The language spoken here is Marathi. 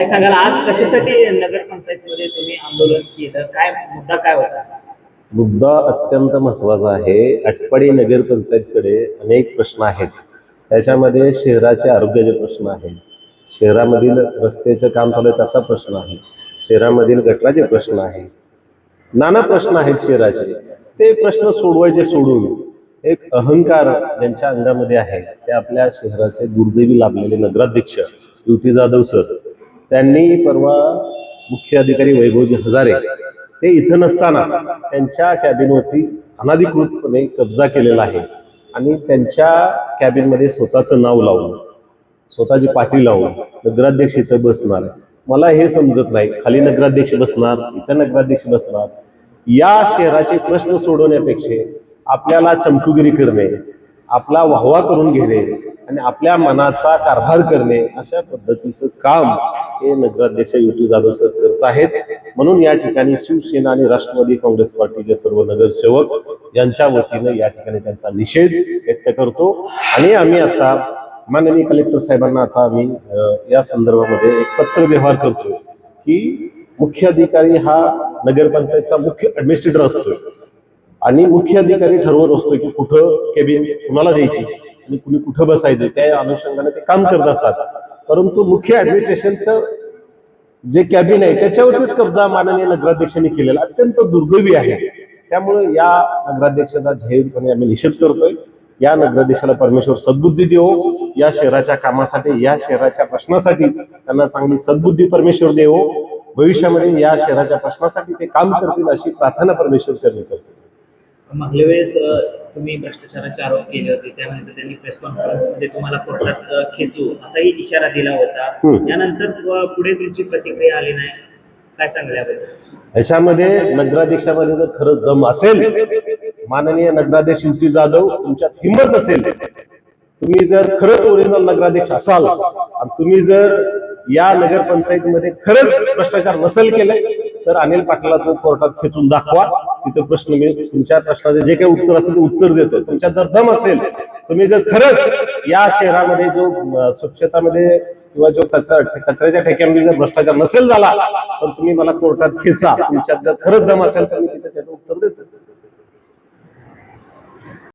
काय सांगाल आज कशासाठी नगरपंचायतीमध्ये तुम्ही आंदोलन केलं, काय मुद्दा काय होता? मुद्दा अत्यंत महत्त्वाचा आहे. आटपाडी नगरपंचायतकडे अनेक प्रश्न आहेत. त्याच्यामध्ये शहराचे आरोग्याचे प्रश्न आहेत, शहरामधील रस्त्याचं काम चालू आहे त्याचा प्रश्न आहे, शहरामधील गटाराचे प्रश्न आहेत, नाना प्रश्न आहेत शहराचे. ते प्रश्न सोडवायचे सोडून एक अहंकार ज्यांच्या अंगामध्ये आहे ते आपल्या शहराचे दुर्दैवी लाभलेले नगराध्यक्ष युती जाधव सर, त्यांनी परवा मुख्य अधिकारी वैभवजी हजारे ते इथं नसताना त्यांच्या कॅबिनवरती अनधिकृतपणे कब्जा केलेला आहे आणि त्यांच्या कॅबिनमध्ये स्वतःचं नाव लावून स्वतःची पाठी लावून नगराध्यक्ष इथं बसणार. मला हे समजत नाही, खाली नगराध्यक्ष बसणार, इथं नगराध्यक्ष बसणार. या शहराचे प्रश्न सोडवण्यापेक्षा आपल्याला चमकुगिरी करणे, आपला वाहवा करून घेणे आणि आपल्या मनाचा कारभार करणे अशा पद्धतीचं काम हे नगराध्यक्ष युती जाधव सर करत आहेत. म्हणून या ठिकाणी शिवसेना आणि राष्ट्रवादी काँग्रेस पार्टीचे सर्व नगरसेवक यांच्या वतीनं या ठिकाणी त्यांचा निषेध व्यक्त करतो आणि आम्ही आता माननीय कलेक्टर साहेबांना आता आम्ही या संदर्भामध्ये एक पत्र व्यवहार करतो की मुख्य अधिकारी हा नगरपंचायतचा मुख्य ऍडमिनिस्ट्रेटर असतो आणि मुख्य अधिकारी ठरवत असतो की कुठं केबिन कुणाला द्यायची आणि कुणी कुठं बसायचं, त्या अनुषंगाने ते काम करत असतात. परंतु मुख्य ऍडमिनिस्ट्रेशनचं जे कॅबिन आहे त्याच्यावरतीच कब्जा माननीय नगराध्यक्षांनी केलेला अत्यंत दुर्दैवी आहे. त्यामुळे या नगराध्यक्षाचा जाहीरपणे आम्ही निषेध करतोय. या नगराध्यक्षाला परमेश्वर सद्बुद्धी देवो, या शहराच्या कामासाठी, या शहराच्या प्रश्नासाठी त्यांना चांगली सद्बुद्धी परमेश्वर देवो. भविष्यामध्ये या शहराच्या प्रश्नासाठी ते काम करतील अशी प्रार्थना परमेश्वरच्या मी करतो. मागल्या वेळेस तुम्ही भ्रष्टाचाराचे आरोप केले होते, त्यानंतर त्यांनी प्रेस कॉन्फरन्समध्ये तुम्हाला कोर्टात खेचू असाही इशारा दिला होता. यानंतर पुढे तुमची प्रतिक्रिया आली नाही, काय सांगाल याबद्दल? याच्यामध्ये नगराध्यक्षामध्ये जर खरंच दम असेल, माननीय नगराध्यक्ष युती जाधव तुमच्यात हिंमत असेल, तुम्ही जर खरंच ओरिजिनल नगराध्यक्ष असाल आणि तुम्ही जर या नगरपंचायतीमध्ये खरंच भ्रष्टाचार नसेल केले तर अनिल पाटलाला तो कोर्टात खेचून दाखवा. तिथं प्रश्न मी तुमच्या प्रश्नाचे जे काही उत्तर असतं ते उत्तर देतो. तुमच्यात जर दम असेल, तुम्ही जर खरंच या शहरामध्ये जो स्वच्छतामध्ये किंवा जो कचऱ्याच्या ठेक्यामध्ये जर भ्रष्टाचार नसेल झाला तर तुम्ही मला कोर्टात खेचा. तुमच्यात जर खरंच दम असेल तर मी तिथे त्याचं उत्तर देतो.